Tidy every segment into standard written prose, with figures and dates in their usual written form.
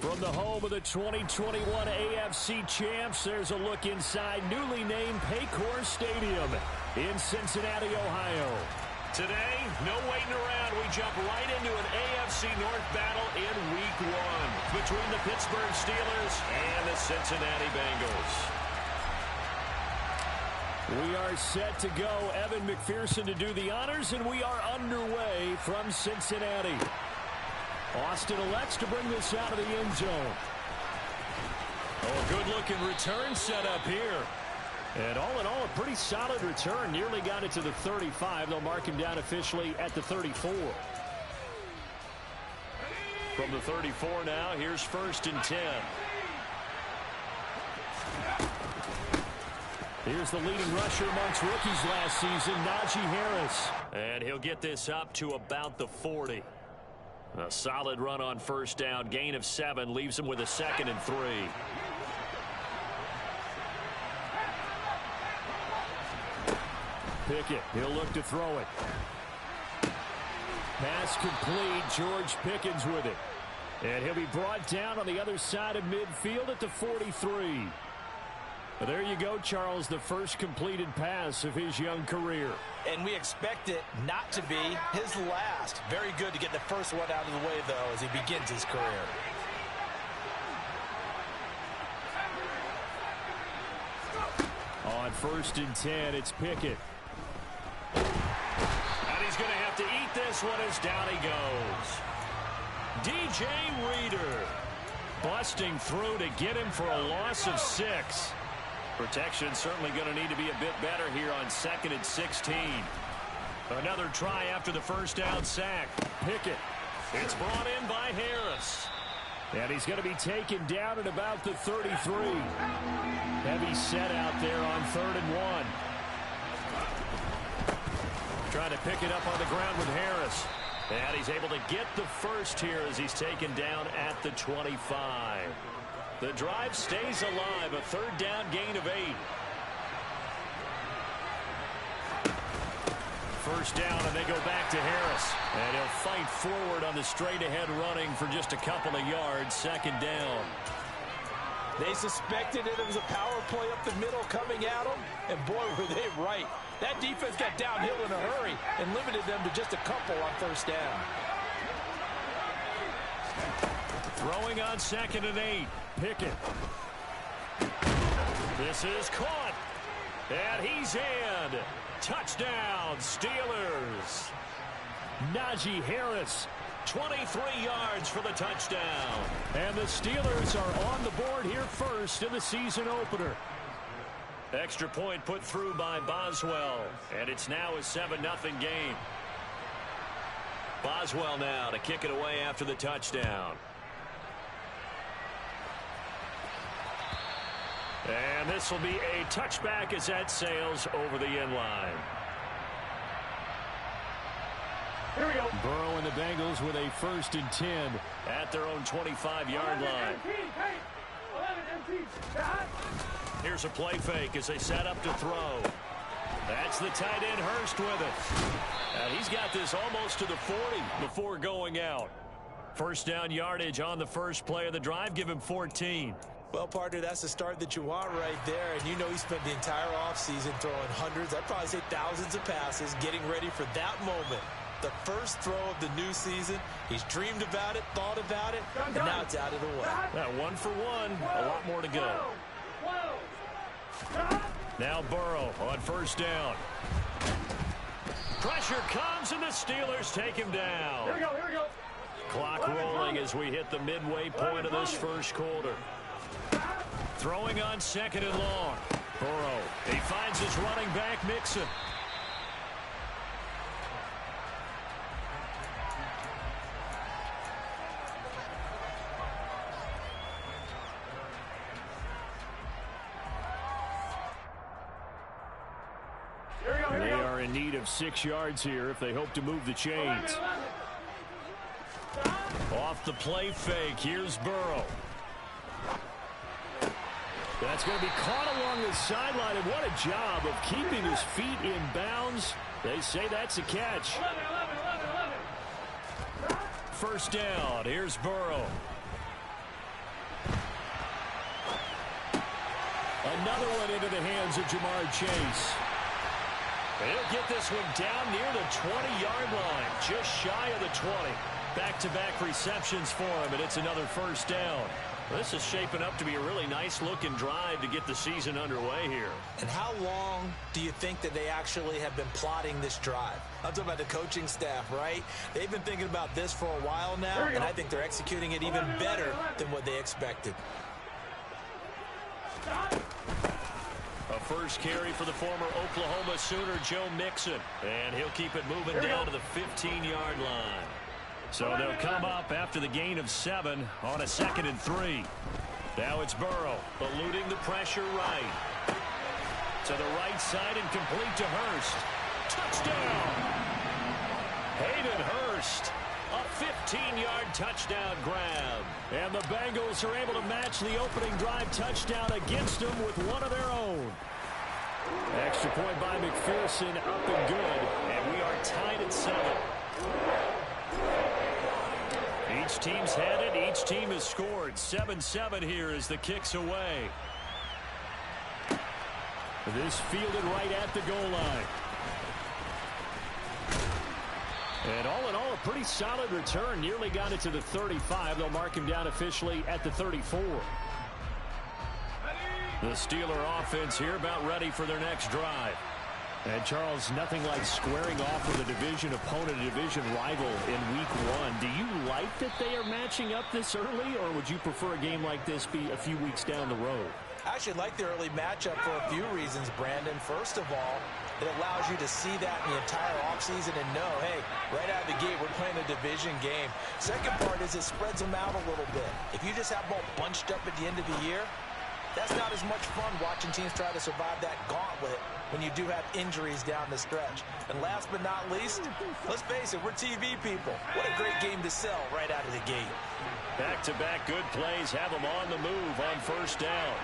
From the home of the 2021 AFC champs, there's a look inside newly named Paycor Stadium in Cincinnati, Ohio. Today, no waiting around. We jump right into an AFC North battle in Week 1 between the Pittsburgh Steelers and the Cincinnati Bengals. We are set to go. Evan McPherson to do the honors, and we are underway from Cincinnati. Austin elects to bring this out of the end zone. Oh, good-looking return set up here. And all in all, a pretty solid return. Nearly got it to the 35. They'll mark him down officially at the 34. From the 34 now, here's 1st and 10. Here's the leading rusher amongst rookies last season, Najee Harris. And he'll get this up to about the 40. A solid run on 1st down. Gain of 7 leaves him with a 2nd and 3. Pickett, he'll look to throw it. Pass complete. George Pickens with it. And he'll be brought down on the other side of midfield at the 43. Well, there you go, Charles, the first completed pass of his young career. And we expect it not to be his last. Very good to get the first one out of the way, though, as he begins his career. On 1st and 10, it's Pickett. And he's going to have to eat this one as down he goes. DJ Reader busting through to get him for a loss of 6. Protection certainly going to need to be a bit better here on 2nd and 16. Another try after the 1st down sack. Pickett. It's brought in by Harris. And he's going to be taken down at about the 33. Heavy set out there on 3rd and 1. Trying to pick it up on the ground with Harris. And he's able to get the first here as he's taken down at the 25. The drive stays alive. A 3rd down gain of 8. 1st down, and they go back to Harris. And he'll fight forward on the straight-ahead running for just a couple of yards. 2nd down. They suspected it was a power play up the middle coming at them, and boy, were they right. That defense got downhill in a hurry and limited them to just a couple on 1st down. Throwing on 2nd and 8. Pickett. This is caught. And he's in. Touchdown, Steelers. Najee Harris, 23 yards for the touchdown. And the Steelers are on the board here first in the season opener. Extra point put through by Boswell. And it's now a 7-0 game. Boswell now to kick it away after the touchdown. And this will be a touchback as that sails over the end line. Here we go. Burrow and the Bengals with a 1st and 10 at their own 25-yard line. Here's a play fake as they set up to throw. That's the tight end Hurst with it. And he's got this almost to the 40 before going out. 1st down yardage on the first play of the drive. Give him 14. Well, partner, that's the start that you want right there. And you know he spent the entire offseason throwing hundreds, I'd probably say thousands of passes, getting ready for that moment. The first throw of the new season. He's dreamed about it, thought about it, and now it's out of the way. That 1 for 1, a lot more to go. Now Burrow on 1st down. Pressure comes, and the Steelers take him down. Here we go. Clock rolling as we hit the midway point of this first quarter. Throwing on 2nd and long. Burrow, he finds his running back, Mixon. They are in need of 6 yards here if they hope to move the chains. Off the play fake, here's Burrow. That's going to be caught along the sideline, and what a job of keeping his feet in bounds. They say that's a catch. 1st down, here's Burrow. Another one into the hands of Jamar Chase. He'll get this one down near the 20-yard line, just shy of the 20. Back-to-back receptions for him, and it's another first down. This is shaping up to be a really nice-looking drive to get the season underway here. And how long do you think that they actually have been plotting this drive? I'm talking about the coaching staff, right? They've been thinking about this for a while now, and I think they're executing it even better than what they expected. A first carry for the former Oklahoma Sooner, Joe Mixon. And he'll keep it moving down to the 15-yard line. So they'll come up after the gain of 7 on a 2nd and 3. Now it's Burrow, eluding the pressure right. To the right side and complete to Hurst. Touchdown! Hayden Hurst. A 15-yard touchdown grab. And the Bengals are able to match the opening drive touchdown against them with one of their own. Extra point by McPherson, up and good. And we are tied at 7. Each team's had it. Each team has scored. 7-7 here as the kick's away. This fielded right at the goal line. And all in all, a pretty solid return. Nearly got it to the 35. They'll mark him down officially at the 34. The Steeler offense here about ready for their next drive. And, Charles, nothing like squaring off with a division opponent, a division rival in Week 1. Do you like that they are matching up this early, or would you prefer a game like this be a few weeks down the road? I actually like the early matchup for a few reasons, Brandon. First of all, it allows you to see that in the entire offseason and know, hey, right out of the gate, we're playing a division game. Second part is it spreads them out a little bit. If you just have them all bunched up at the end of the year, that's not as much fun watching teams try to survive that gauntlet when you do have injuries down the stretch. And last but not least, let's face it, we're TV people. What a great game to sell right out of the gate. Back-to-back good plays have them on the move on first down.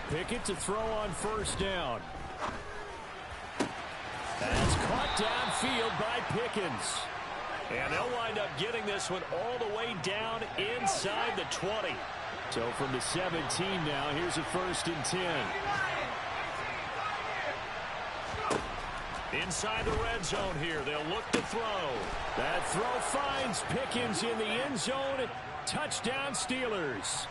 Pickett to throw on first down. That's caught downfield by Pickens. And they'll wind up getting this one all the way down inside the 20. So from the 17 now, here's a 1st and 10. Inside the red zone here, they'll look to throw. That throw finds Pickens in the end zone. Touchdown Steelers.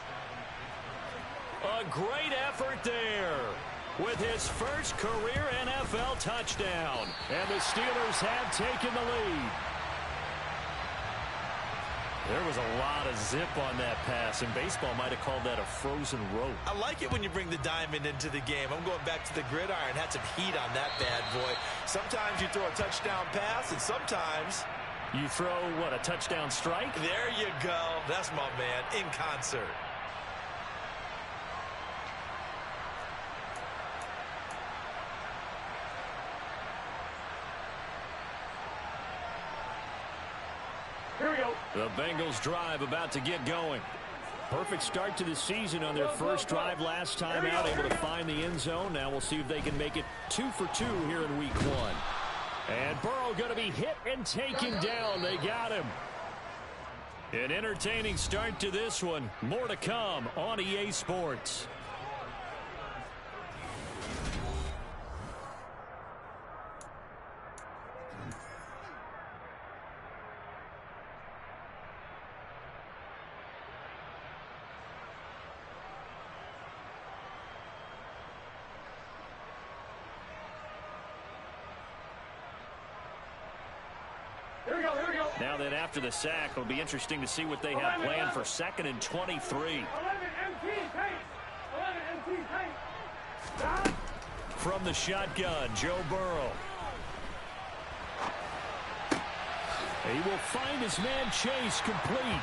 A great effort there with his first career NFL touchdown. And the Steelers have taken the lead. There was a lot of zip on that pass, and baseball might have called that a frozen rope. I like it when you bring the diamond into the game. I'm going back to the gridiron. Had some heat on that bad boy. Sometimes you throw a touchdown pass, and sometimes you throw, what, a touchdown strike? There you go. That's my man, in concert. Here we go. The Bengals drive about to get going. Perfect start to the season on their first drive last time out, able to find the end zone. Now we'll see if they can make it 2 for 2 here in Week 1. And Burrow going to be hit and taken down. They got him. An entertaining start to this one. More to come on EA Sports. Now then, after the sack, it'll be interesting to see what they have planned for 2nd and 23. From the shotgun, Joe Burrow. He will find his man Chase complete.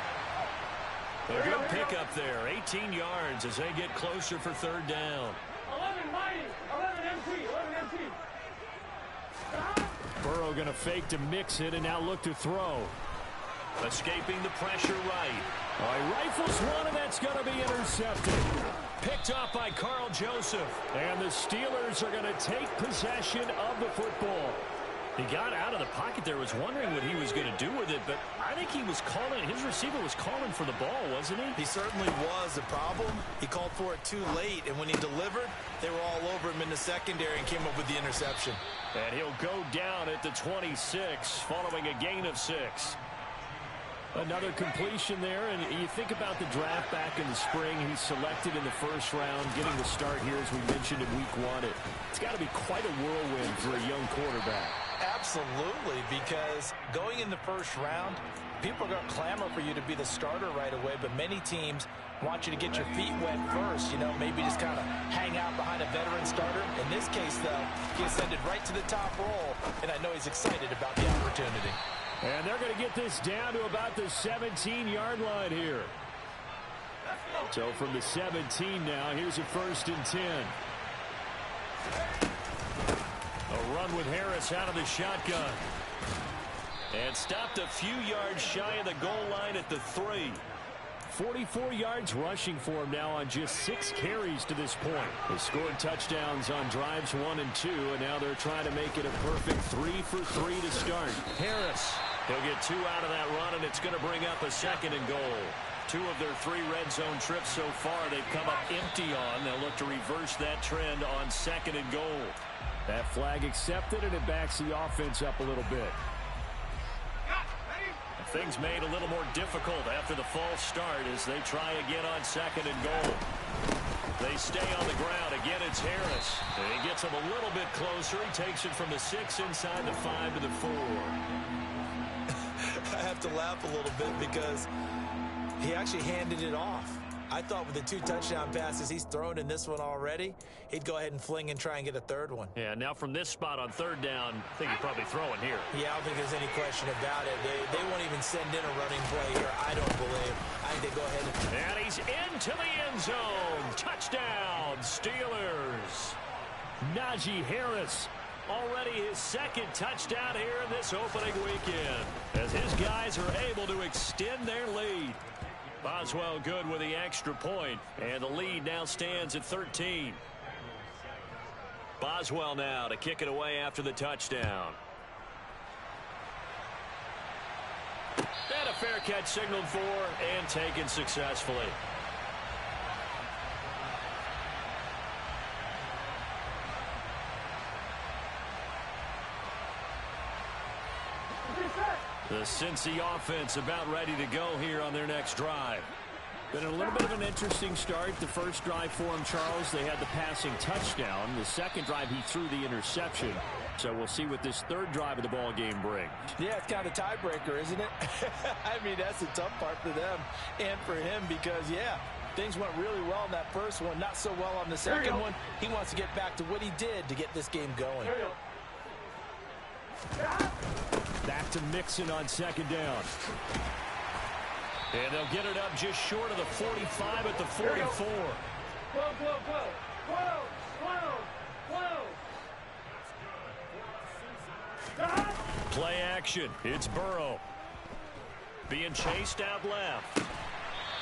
A good pickup there, 18 yards as they get closer for 3rd down. 11 MT. Burrow going to fake to mix it and now look to throw. Escaping the pressure right. He rifles one, and that's going to be intercepted. Picked off by Carl Joseph. And the Steelers are going to take possession of the football. He got out of the pocket there, was wondering what he was going to do with it, but I think he was calling, his receiver was calling for the ball, wasn't he? He certainly was. The problem, he called for it too late, and when he delivered, they were all over him in the secondary and came up with the interception. And he'll go down at the 26, following a gain of 6. Another completion there, and you think about the draft back in the spring. He's selected in the first round, getting the start here, as we mentioned, in week 1. It's got to be quite a whirlwind for a young quarterback. Absolutely, because going in the first round, people are going to clamor for you to be the starter right away, but many teams want you to get your feet wet first, maybe just kind of hang out behind a veteran starter. In this case, though, he ascended right to the top roll, and I know he's excited about the opportunity. And they're going to get this down to about the 17-yard line here. So from the 17 now, here's a 1st and 10. A run with Harris out of the shotgun. And stopped a few yards shy of the goal line at the 3. 44 yards rushing for him now on just 6 carries to this point. They scored touchdowns on drives 1 and 2, and now they're trying to make it a perfect 3 for 3 to start. Harris, he'll get 2 out of that run, and it's going to bring up a 2nd and goal. 2 of their 3 red zone trips so far they've come up empty on. They'll look to reverse that trend on 2nd and goal. That flag accepted, and it backs the offense up a little bit. Things made a little more difficult after the false start as they try again on 2nd and goal. They stay on the ground. Again, it's Harris. And he gets him a little bit closer. He takes it from the 6 inside the 5 to the 4. I have to laugh a little bit because he actually handed it off. I thought with the 2 touchdown passes he's thrown in this one already, he'd go ahead and fling and try and get a 3rd one. Yeah, now from this spot on 3rd down, I think he's probably throwing here. Yeah, I don't think there's any question about it. They won't even send in a running play here, I don't believe. I think they go ahead and he's into the end zone. Touchdown, Steelers. Najee Harris. Already his 2nd touchdown here in this opening weekend, as his guys are able to extend their lead. Boswell good with the extra point, and the lead now stands at 13. Boswell now to kick it away after the touchdown. And a fair catch signaled for and taken successfully. The Cincy offense about ready to go here on their next drive. Been a little bit of an interesting start. The first drive for him, Charles, they had the passing touchdown. The second drive, he threw the interception. So we'll see what this 3rd drive of the ball game brings. Yeah, it's kind of a tiebreaker, isn't it? I mean, that's the tough part for them and for him because, yeah, things went really well in that first one, not so well on the second one. He wants to get back to what he did to get this game going. Back to Mixon on 2nd down. And they'll get it up just short of the 45 at the 44. Play action. It's Burrow. Being chased out left.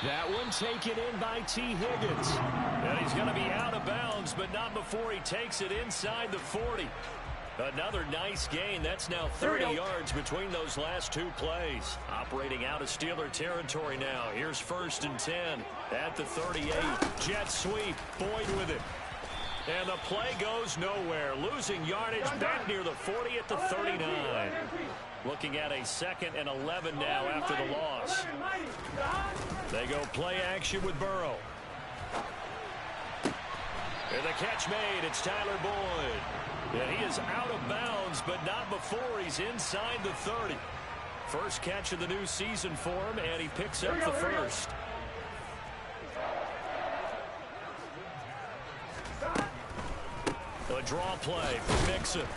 That one taken in by T. Higgins. And he's going to be out of bounds, but not before he takes it inside the 40. Another nice gain. That's now 30 yards between those last 2 plays. Operating out of Steeler territory now. Here's 1st and 10 at the 38. Jet sweep. Boyd with it. And the play goes nowhere. Losing yardage back near the 40 at the 39. Looking at a 2nd and 11 now after the loss. They go play action with Burrow. And the catch made. It's Tyler Boyd. And he is out of bounds, but not before he's inside the 30. First catch of the new season for him, and he picks up the 1st. A draw play for Mixon.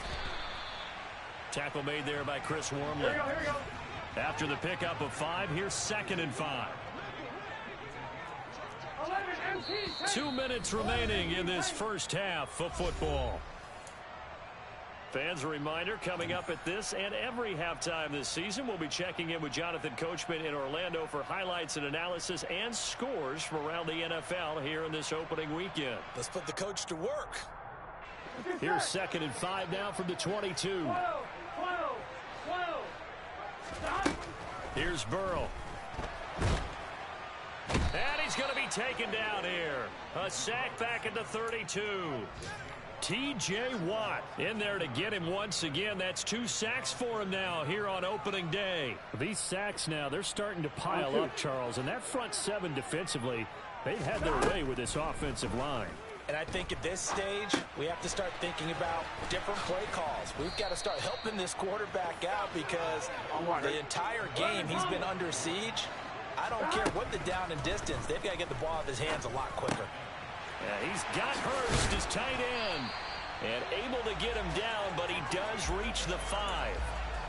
Tackle made there by Chris Wormley. After the pickup of 5, here's 2nd and 5. 2 minutes remaining in this first half of football. Fans, a reminder, coming up at this and every halftime this season, we'll be checking in with Jonathan Coachman in Orlando for highlights and analysis and scores from around the NFL here in this opening weekend. Let's put the coach to work. Here's 2nd and 5 now from the 22. Here's Burrow. And he's going to be taken down here. A sack back at the 32. T.J. Watt in there to get him once again. That's 2 sacks for him now here on opening day. These sacks now, they're starting to pile up, Charles. And that front 7 defensively, they've had their way with this offensive line. And I think at this stage, we have to start thinking about different play calls. We've got to start helping this quarterback out because the entire game he's been under siege. I don't care what the down and distance. They've got to get the ball out of his hands a lot quicker. Yeah, he's got Hurst, his tight end, and able to get him down, but he does reach the 5.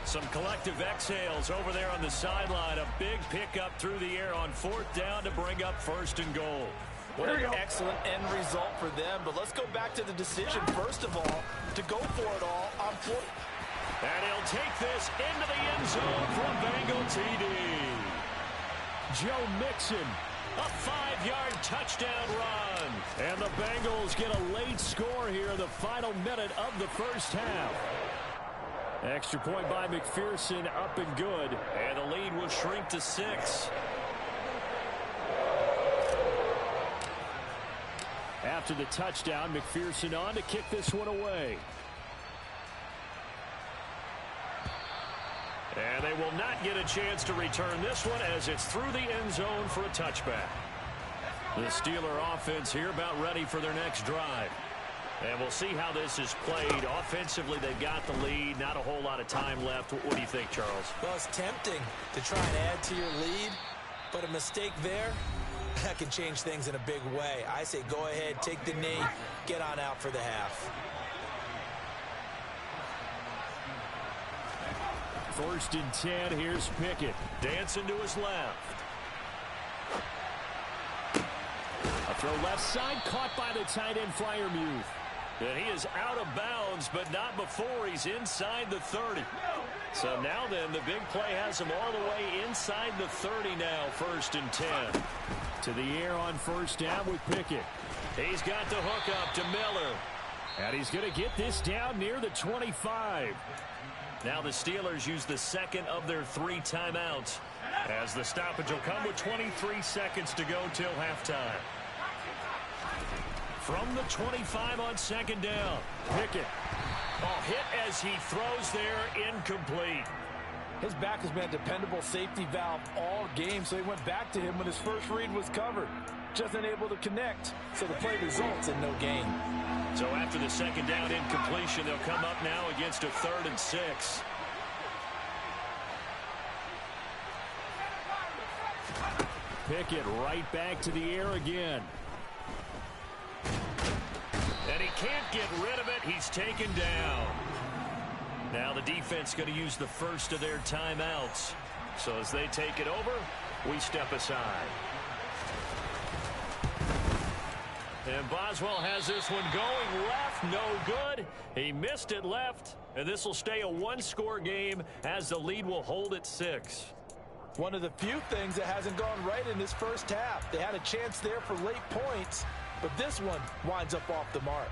Some collective exhales over there on the sideline. A big pickup through the air on 4th down to bring up 1st and goal. What an excellent end result for them. But let's go back to the decision, first of all, to go for it all on 4th. And he'll take this into the end zone for a Bengal TD. Joe Mixon, a 5-yard touchdown run. And the Bengals get a late score here in the final minute of the first half. Extra point by McPherson, up and good. And the lead will shrink to 6. After the touchdown, McPherson on to kick this one away. And they will not get a chance to return this one as it's through the end zone for a touchback. The Steeler offense here about ready for their next drive. And we'll see how this is played. Offensively, they've got the lead. Not a whole lot of time left. What do you think, Charles? Well, it's tempting to try and add to your lead, but a mistake there, that can change things in a big way. I say go ahead, take the knee, get on out for the half. 1st and 10. Here's Pickett. Dancing to his left. A throw left side, caught by the tight end Freiermuth. And he is out of bounds, but not before he's inside the 30. So now then, the big play has him all the way inside the 30 now, 1st and 10. To the air on 1st down with Pickett. He's got the hook up to Miller. And he's going to get this down near the 25. Now the Steelers use the 2nd of their 3 timeouts, as the stoppage will come with 23 seconds to go till halftime. From the 25 on 2nd down, Pickett. Hit as he throws there, incomplete. His back has been a dependable safety valve all game, so he went back to him when his first read was covered. Just unable to connect, so the play results in no gain. So after the 2nd down incompletion, they'll come up now against a 3rd and 6. Pickett right back to the air again. And he can't get rid of it. He's taken down. Now the defense going to use the 1st of their timeouts. So as they take it over, we step aside. And Boswell has this one going left, no good. He missed it left, and this will stay a 1-score game as the lead will hold at 6. One of the few things that hasn't gone right in this first half. They had a chance there for late points, but this one winds up off the mark.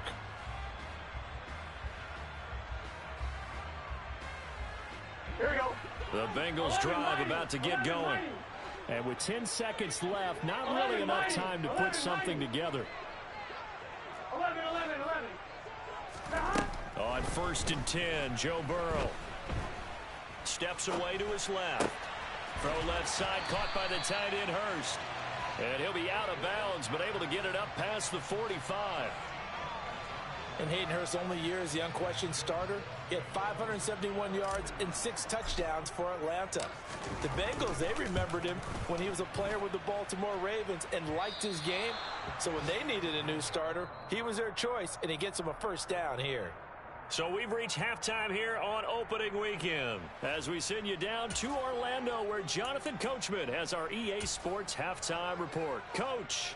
Here we go. The Bengals drive about to get going. And with 10 seconds left, not really enough time to put something together. 11. On 1st and 10, Joe Burrow steps away to his left. Throw left side, caught by the tight end Hurst. And he'll be out of bounds, but able to get it up past the 45. In Hayden Hurst's only year as the unquestioned starter, he had 571 yards and 6 touchdowns for Atlanta. The Bengals, they remembered him when he was a player with the Baltimore Ravens and liked his game. So when they needed a new starter, he was their choice, and he gets them a 1st down here. So we've reached halftime here on opening weekend as we send you down to Orlando, where Jonathan Coachman has our EA Sports halftime report. Coach.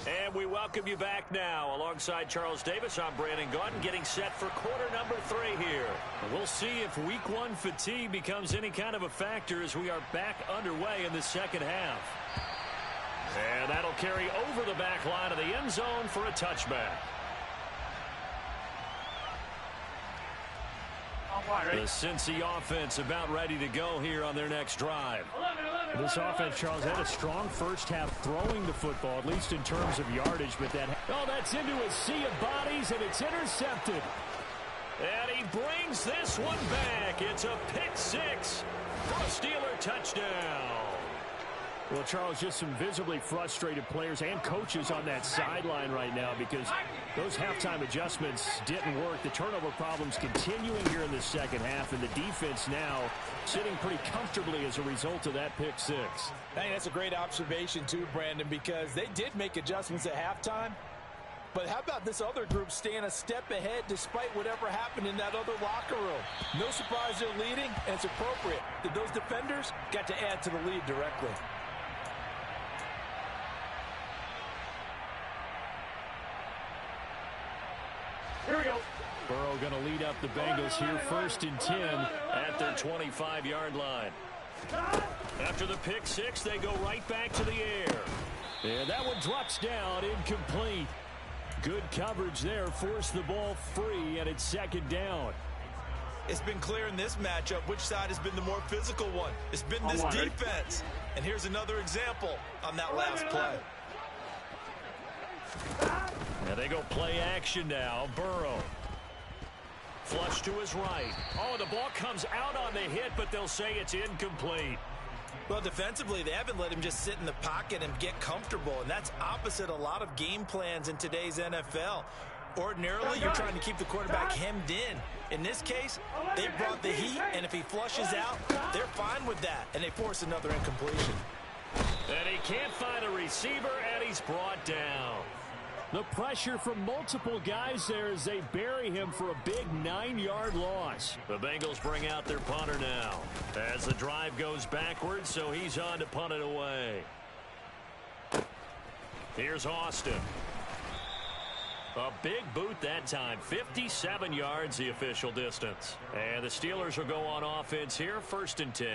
And we welcome you back now. Alongside Charles Davis, I'm Brandon Gaudin, getting set for quarter number 3 here. And we'll see if week 1 fatigue becomes any kind of a factor as we are back underway in the second half. And that'll carry over the back line of the end zone for a touchback. The Cincy offense about ready to go here on their next drive. This offense, Charles, had a strong first half throwing the football, at least in terms of yardage. But that's into a sea of bodies, and it's intercepted. And he brings this one back. It's a pick six for a Steeler touchdown. Well, Charles, just some visibly frustrated players and coaches on that sideline right now because those halftime adjustments didn't work. The turnover problems continuing here in the second half, and the defense now sitting pretty comfortably as a result of that pick six. I think that's a great observation too, Brandon, because they did make adjustments at halftime. But how about this other group staying a step ahead despite whatever happened in that other locker room? No surprise they're leading, and it's appropriate that those defenders got to add to the lead directly. Here we go. Burrow going to lead up the Bengals here, 1st and 10 at their 25-yard line. After the pick six, they go right back to the air. And that one drops down, incomplete. Good coverage there, forced the ball free, and it's 2nd down. It's been clear in this matchup which side has been the more physical one. It's been this defense. And here's another example on that last play. And they go play action now. Burrow. Flush to his right. Oh, the ball comes out on the hit, but they'll say it's incomplete. Well, defensively, they haven't let him just sit in the pocket and get comfortable, and that's opposite a lot of game plans in today's NFL. Ordinarily, you're trying to keep the quarterback hemmed in. In this case, they brought the heat, and if he flushes out, they're fine with that, and they force another incompletion. And he can't find a receiver, and he's brought down. The pressure from multiple guys there as they bury him for a big 9-yard loss. The Bengals bring out their punter now as the drive goes backwards, so he's on to punt it away. Here's Austin. A big boot that time, 57 yards the official distance. And the Steelers will go on offense here, 1st and 10.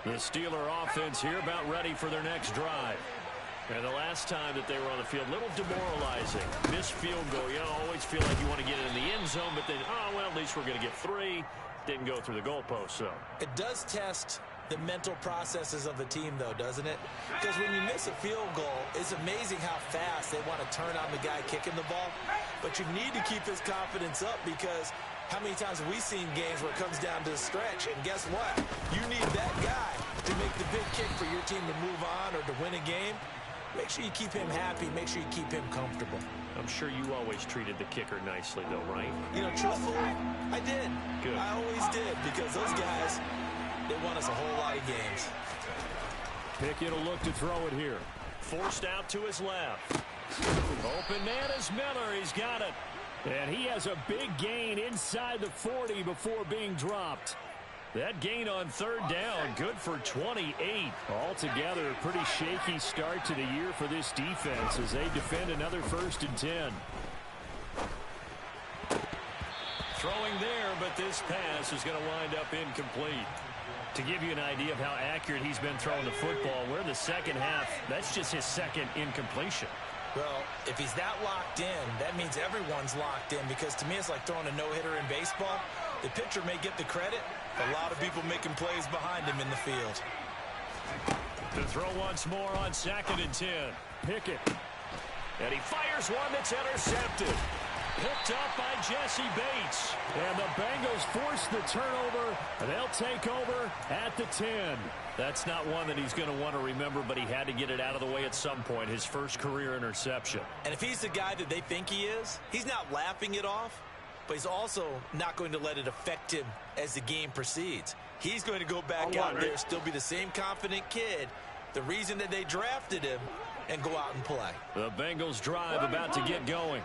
The Steeler offense here about ready for their next drive. And the last time that they were on the field, a little demoralizing. Missed field goal. You always feel like you want to get it in the end zone, but then, oh, well, at least we're going to get 3. Didn't go through the goalpost, so. It does test the mental processes of the team, though, doesn't it? Because when you miss a field goal, it's amazing how fast they want to turn on the guy kicking the ball. But you need to keep his confidence up because how many times have we seen games where it comes down to the stretch? And guess what? You need that guy to make the big kick for your team to move on or to win a game. Make sure you keep him happy. Make sure you keep him comfortable. I'm sure you always treated the kicker nicely, though, right? You know, truthfully, I did. Good. I always did because those guys, they won us a whole lot of games. Pickett will look to throw it here. Forced out to his left. Open man is Miller. He's got it. And he has a big gain inside the 40 before being dropped. That gain on 3rd down, good for 28. Altogether, a pretty shaky start to the year for this defense as they defend another 1st and 10. Throwing there, but this pass is going to wind up incomplete. To give you an idea of how accurate he's been throwing the football, we're in the second half. That's just his 2nd incompletion. Well, if he's that locked in, that means everyone's locked in because to me it's like throwing a no-hitter in baseball. The pitcher may get the credit, a lot of people making plays behind him in the field. To throw once more on 2nd and 10. Pickett. And he fires one that's intercepted. Picked up by Jesse Bates. And the Bengals force the turnover. They'll take over at the 10. That's not one that he's going to want to remember, but he had to get it out of the way at some point. His first career interception. And if he's the guy that they think he is, he's not laughing it off, but he's also not going to let it affect him as the game proceeds. He's going to go back out there, still be the same confident kid, the reason that they drafted him, and go out and play. The Bengals drive about to get going.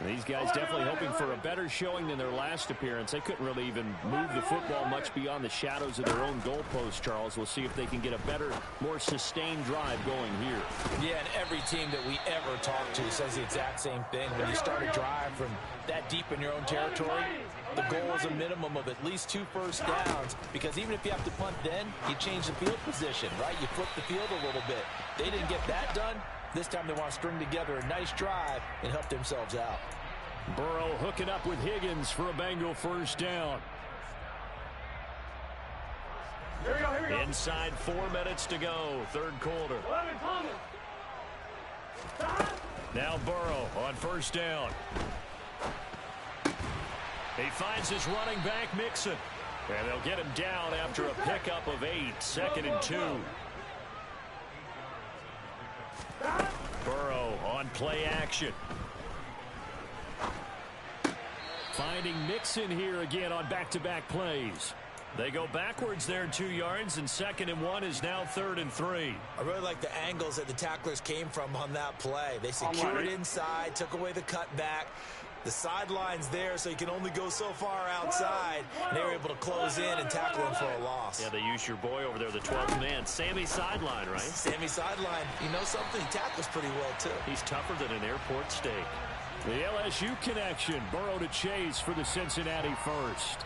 These guys definitely hoping for a better showing than their last appearance. They couldn't really even move the football much beyond the shadows of their own goalpost, Charles. We'll see if they can get a better, more sustained drive going here. Yeah, and every team that we ever talk to says the exact same thing. When you start a drive from that deep in your own territory, the goal is a minimum of at least 2 first downs, because even if you have to punt then, you change the field position, right? You flip the field a little bit. They didn't get that done. This time they want to string together a nice drive and help themselves out. Burrow hooking up with Higgins for a Bengal first down. Here we go. Inside 4 minutes to go, third quarter. Now Burrow on first down. He finds his running back, Mixon. And they'll get him down after a pickup of 8, 2nd and 2. Burrow on play action. Finding Mixon here again on back-to-back plays. They go backwards there 2 yards, and 2nd and 1 is now 3rd and 3. I really like the angles that the tacklers came from on that play. They secured inside, took away the cutback. The sideline's there, so you can only go so far outside. And they were able to close in and tackle him for a loss. Yeah, they use your boy over there, the 12th man. Sammy sideline, right? Sammy sideline. You know something? He tackles pretty well, too. He's tougher than an airport steak. The LSU connection. Burrow to Chase for the Cincinnati first.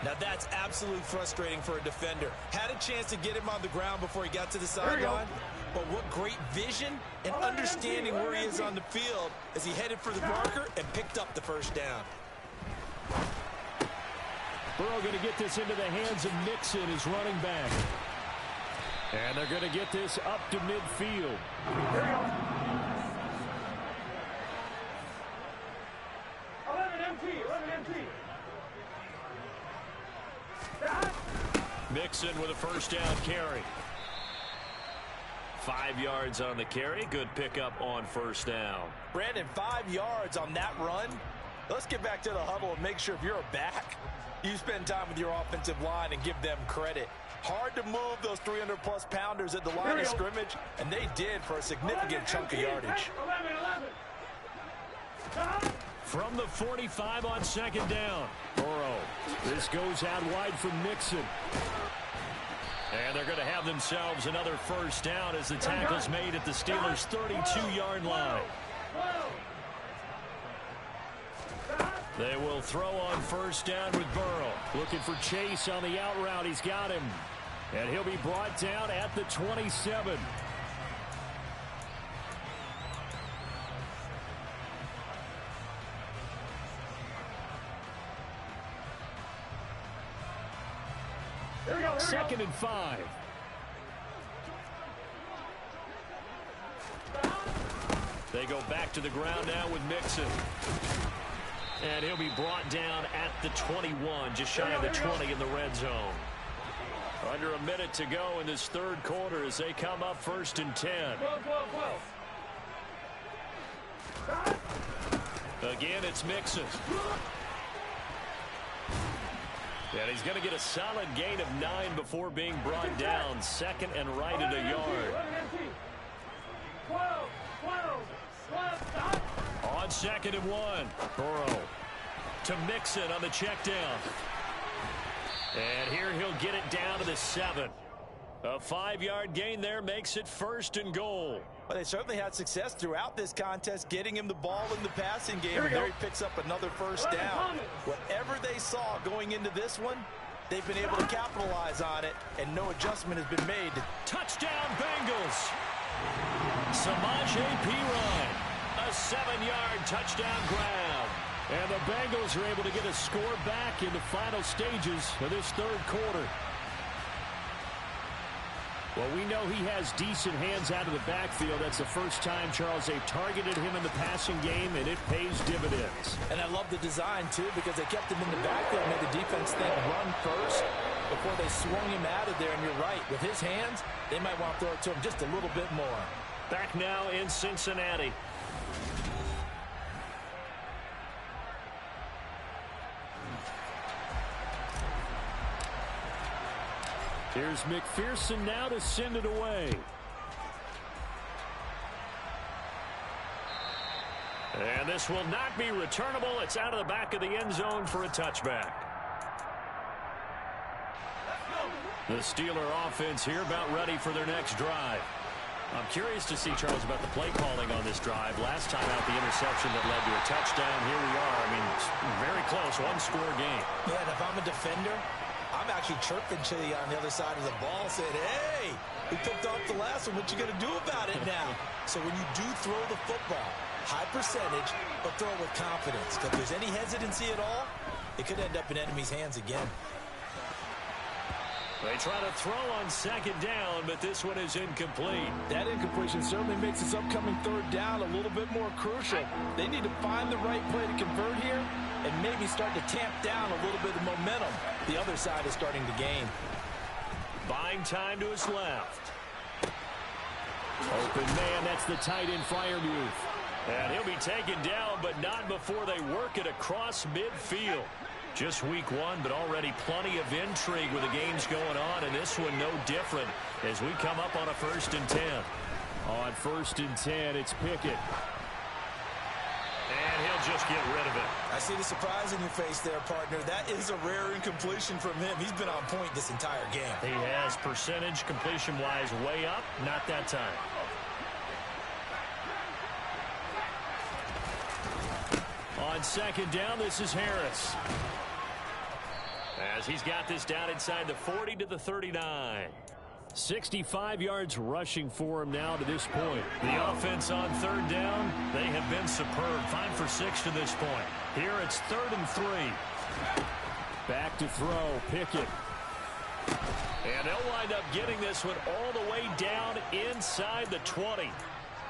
Now that's absolutely frustrating for a defender. Had a chance to get him on the ground before he got to the sideline, but what great vision and understanding where he is on the field as he headed for the marker and picked up the first down. Burrow going to get this into the hands of Mixon, his running back. And they're going to get this up to midfield. Mixon with a first down carry. 5 yards on the carry. Good pickup on first down. Brandon, 5 yards on that run. Let's get back to the huddle and make sure if you're a back, you spend time with your offensive line and give them credit. Hard to move those 300-plus pounders at the line of scrimmage, and they did for a significant chunk of yardage. From the 45 on 2nd down. Burrow. This goes out wide from Mixon. And they're going to have themselves another first down as the tackle's made at the Steelers' 32-yard line. They will throw on first down with Burrow. Looking for Chase on the out route. He's got him. And he'll be brought down at the 27. Second and 5. They go back to the ground now with Mixon. And he'll be brought down at the 21, just shy of the 20 in the red zone. Under a minute to go in this third quarter as they come up 1st and 10. Again, it's Mixon. And he's going to get a solid gain of 9 before being brought down. 2nd and right at a yard. On 2nd and 1. Burrow to Mixon on the check down. And here he'll get it down to the 7. A 5-yard gain there makes it 1st and goal. Well, they certainly had success throughout this contest getting him the ball in the passing game, and there he picks up another first down. Whatever they saw going into this one, they've been able to capitalize on it, and no adjustment has been made. Touchdown, Bengals! Samaje Perine, a 7-yard touchdown grab. And the Bengals are able to get a score back in the final stages of this third quarter. Well, we know he has decent hands out of the backfield. That's the first time, Charles, they've targeted him in the passing game, and it pays dividends. And I love the design, too, because they kept him in the backfield, made the defense think run first before they swung him out of there. And you're right, with his hands, they might want to throw it to him just a little bit more. Back now in Cincinnati. Here's McPherson now to send it away. And this will not be returnable. It's out of the back of the end zone for a touchback. The Steeler offense here about ready for their next drive. I'm curious to see, Charles, about the play calling on this drive. Last time out, the interception that led to a touchdown. Here we are. I mean, it's very close, one-score game. Yeah, and if I'm a defender, I'm actually chirping to you on the other side of the ball, saying, hey, we picked off the last one. What you going to do about it now? So when you do throw the football, high percentage, but throw it with confidence. If there's any hesitancy at all, it could end up in enemy's hands again. They try to throw on second down, but this one is incomplete. That incompletion certainly makes this upcoming third down a little bit more crucial. They need to find the right play to convert here and maybe start to tamp down a little bit of momentum. The other side is starting to gain. Buying time to his left. Open man, that's the tight end Freiermuth. And he'll be taken down, but not before they work it across midfield. Just week one, but already plenty of intrigue with the games going on, and this one no different as we come up on a 1st and 10. On 1st and 10, it's Pickett. And he'll just get rid of it. I see the surprise in your face there, partner. That is a rare incompletion from him. He's been on point this entire game. He has percentage completion-wise way up, not that time. On 2nd down, this is Harris. As he's got this down inside the 40 to the 39. 65 yards rushing for him now to this point. The offense on 3rd down, they have been superb. 5 for 6 to this point. Here it's 3rd and 3. Back to throw, Pickett. And they'll wind up getting this one all the way down inside the 20.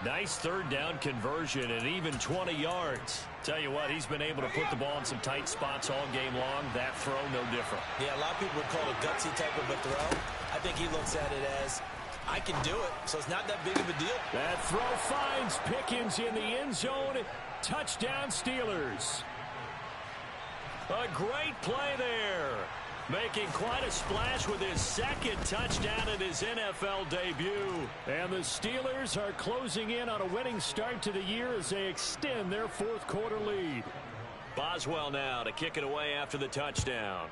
Nice 3rd down conversion and even 20 yards. Tell you what, he's been able to put the ball in some tight spots all game long. That throw, no different. Yeah, a lot of people would call it a gutsy type of a throw. I think he looks at it as, I can do it, so it's not that big of a deal. That throw finds Pickens in the end zone. Touchdown, Steelers. A great play there. Making quite a splash with his 2nd touchdown in his NFL debut. And the Steelers are closing in on a winning start to the year as they extend their 4th quarter lead. Boswell now to kick it away after the touchdown.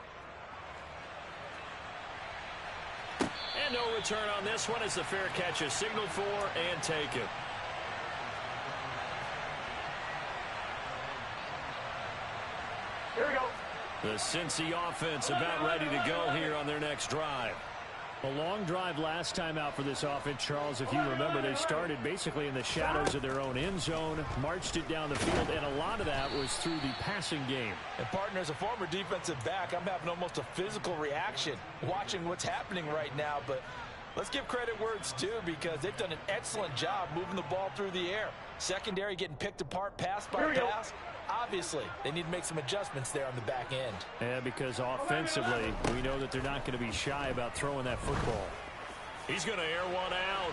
And no return on this one as the fair catch is signaled for and taken. Here we go. The Cincy offense about ready to go here on their next drive. A long drive last time out for this offense, Charles. If you remember, they started basically in the shadows of their own end zone, marched it down the field, and a lot of that was through the passing game. And, partner, as a former defensive back, I'm having almost a physical reaction watching what's happening right now. But let's give credit where it's due because they've done an excellent job moving the ball through the air. Secondary getting picked apart pass by pass. Obviously, they need to make some adjustments there on the back end. Yeah, because offensively, we know that they're not going to be shy about throwing that football. He's going to air one out.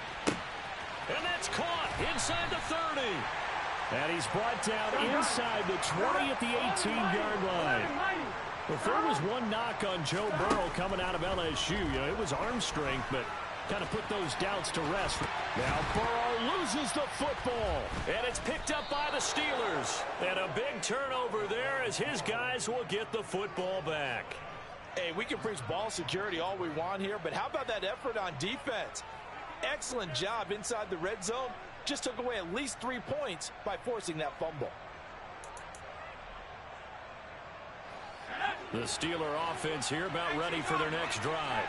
And that's caught inside the 30. And he's brought down inside the 20 at the 18-yard line. If there was one knock on Joe Burrow coming out of LSU, it was arm strength, but kind of put those doubts to rest. Now Burrow loses the football. And it's picked up by the Steelers. And a big turnover there as his guys will get the football back. Hey, we can preach ball security all we want here, but how about that effort on defense? Excellent job inside the red zone. Just took away at least 3 points by forcing that fumble. The Steeler offense here about ready for their next drive.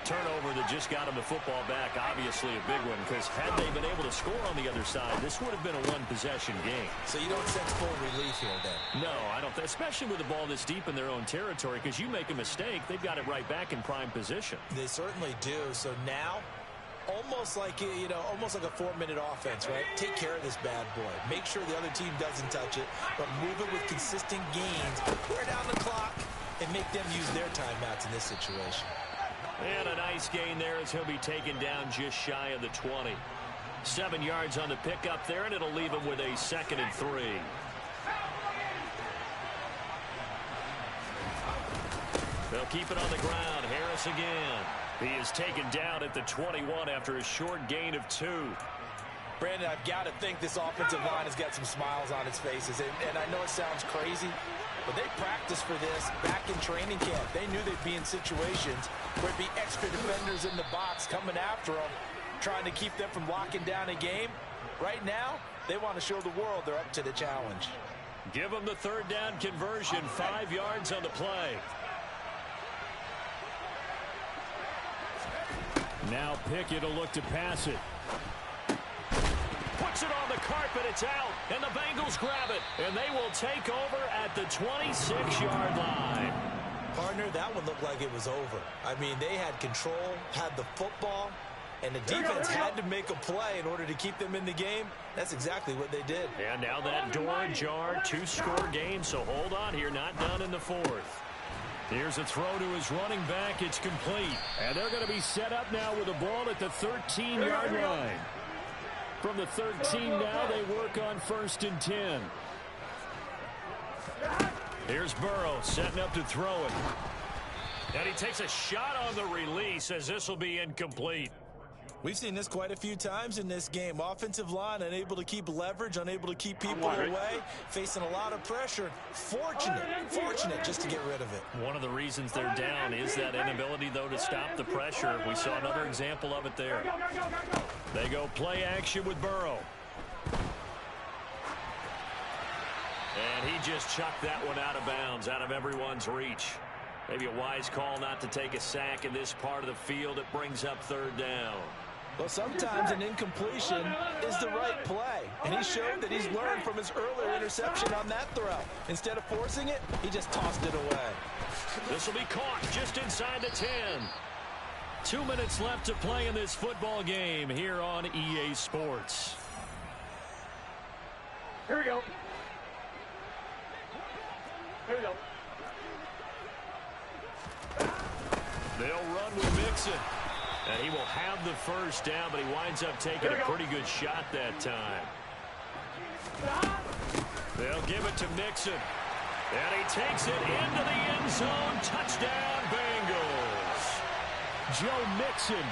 Turnover that just got him the football back, obviously a big one, because had they been able to score on the other side, this would have been a one-possession game. So you don't sense full relief here, then? No, I don't, especially with the ball this deep in their own territory, because you make a mistake, they've got it right back in prime position. They certainly do. So now, almost like a 4-minute offense, right? Take care of this bad boy. Make sure the other team doesn't touch it, but move it with consistent gains. Wear down the clock and make them use their timeouts in this situation. And a nice gain there as he'll be taken down just shy of the 20. 7 yards on the pickup there, and it'll leave him with a 2nd and 3. They'll keep it on the ground. Harris again. He is taken down at the 21 after a short gain of 2. Brandon, I've got to think this offensive line has got some smiles on its faces. And I know it sounds crazy, but they practiced for this back in training camp. They knew they'd be in situations where it'd be extra defenders in the box coming after them, trying to keep them from locking down a game. Right now, they want to show the world they're up to the challenge. Give them the third down conversion, 5 yards on the play. Now Pickett will look to pass it. Puts it on the carpet, it's out, and the Bengals grab it, and they will take over at the 26-yard line. Partner, that one looked like it was over. I mean, they had control, had the football, and the defense had to make a play in order to keep them in the game. That's exactly what they did. And now that door ajar, 2-score game, so hold on here, not done in the fourth. Here's a throw to his running back. It's complete. And they're going to be set up now with the ball at the 13-yard line. From the 13 now, they work on 1st and 10. Here's Burrow setting up to throw it. And he takes a shot on the release as this will be incomplete. We've seen this quite a few times in this game. Offensive line unable to keep leverage, unable to keep people away, facing a lot of pressure. Fortunate just to get rid of it. One of the reasons they're down is that inability, though, to stop the pressure. We saw another example of it there. They go play action with Burrow. And he just chucked that one out of bounds, out of everyone's reach. Maybe a wise call not to take a sack in this part of the field. It brings up 3rd down. Well, sometimes an incompletion is the right play. And he showed that he's learned from his earlier interception on that throw. Instead of forcing it, he just tossed it away. This will be caught just inside the 10. 2 minutes left to play in this football game here on EA Sports. Here we go. Here we go. They'll run with Mixon. And he will have the 1st down, but he winds up taking a pretty good shot that time. They'll give it to Mixon. And he takes it into the end zone. Touchdown, Bengals. Joe Mixon.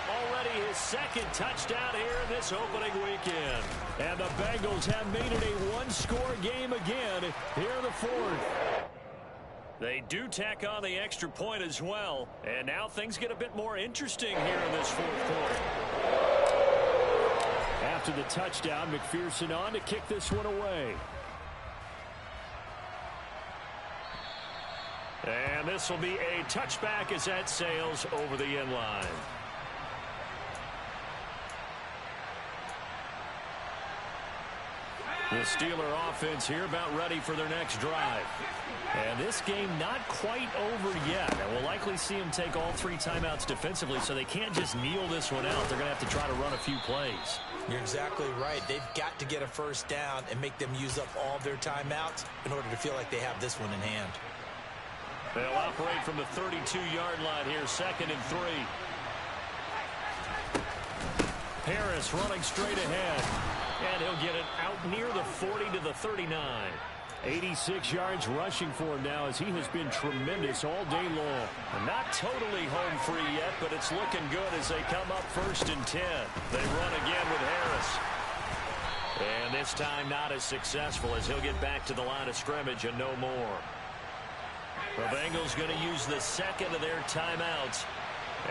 Already his 2nd touchdown here in this opening weekend. And the Bengals have made it a 1-score game again here in the 4th. They do tack on the extra point as well. And now things get a bit more interesting here in this 4th quarter. After the touchdown, McPherson on to kick this one away. And this will be a touchback as that sails over the end line. The Steeler offense here about ready for their next drive. And this game not quite over yet. And we'll likely see them take all 3 timeouts defensively, so they can't just kneel this one out. They're going to have to try to run a few plays. You're exactly right. They've got to get a 1st down and make them use up all their timeouts in order to feel like they have this one in hand. They'll operate from the 32-yard line here, 2nd and 3. Harris running straight ahead. And he'll get it out near the 40 to the 39. 86 yards rushing for him now as he has been tremendous all day long. And not totally home free yet, but it's looking good as they come up 1st and 10. They run again with Harris. And this time not as successful as he'll get back to the line of scrimmage and no more. The Bengals going to use the 2nd of their timeouts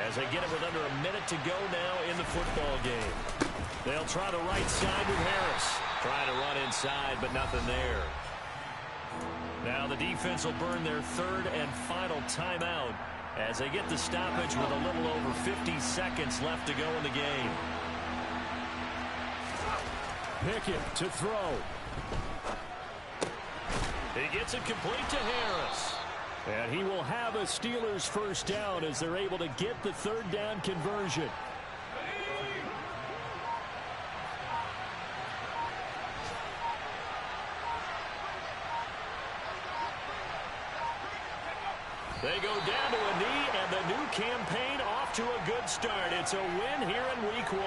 as they get it with under a minute to go now in the football game. They'll try the right side with Harris. Trying to run inside, but nothing there. Now the defense will burn their 3rd and final timeout as they get the stoppage with a little over 50 seconds left to go in the game. Pickett to throw. He gets it complete to Harris. And he will have a Steelers 1st down as they're able to get the 3rd down conversion. They go down to a knee, and the new campaign off to a good start. It's a win here in Week 1.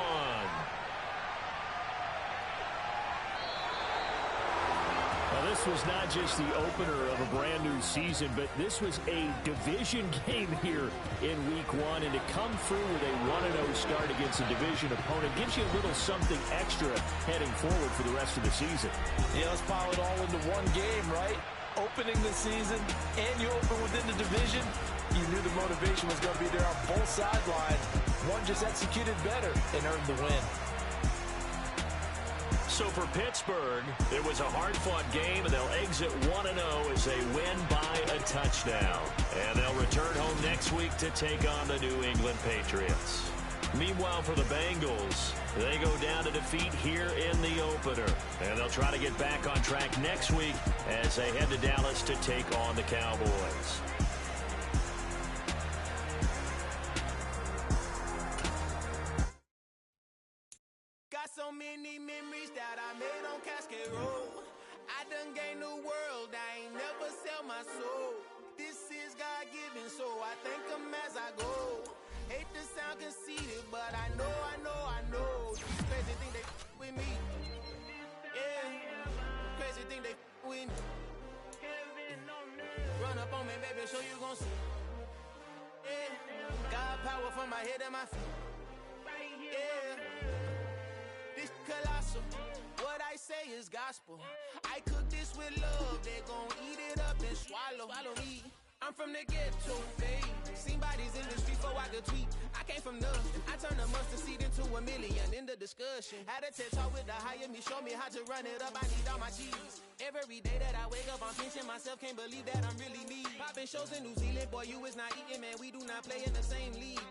Well, this was not just the opener of a brand new season, but this was a division game here in Week 1. And to come through with a 1-0 start against a division opponent gives you a little something extra heading forward for the rest of the season. Yeah, let's pile it all into one game, right? Opening the season, and you open within the division. You knew the motivation was going to be there on both sidelines. One just executed better and earned the win. So for Pittsburgh, it was a hard-fought game, and they'll exit 1-0 as they win by a touchdown. And they'll return home next week to take on the New England Patriots. Meanwhile, for the Bengals, they go down to defeat here in the opener. And they'll try to get back on track next week as they head to Dallas to take on the Cowboys. Got so many memories that I made on Cascade Road. I done gained the world, I ain't never sell my soul. This is God-given, so I thank him as I go. Hate to sound conceited, but I know. These crazy think they with me. Yeah, crazy think they with me. Run up on me, baby, show you gon' see. Yeah, God power from my head and my feet. Yeah. This colossal, what I say is gospel. I cook this with love, they gon' eat it up and swallow me. I'm from the ghetto, babe. Seen bodies in the street before I could tweet. I came from nothing. I turned a mustard seed into a million in the discussion. Had a TED talk with the higher me, show me how to run it up. I need all my cheese. Every day that I wake up, I'm pinching myself. Can't believe that I'm really me. Popping shows in New Zealand, boy, you is not eating, man. We do not play in the same league.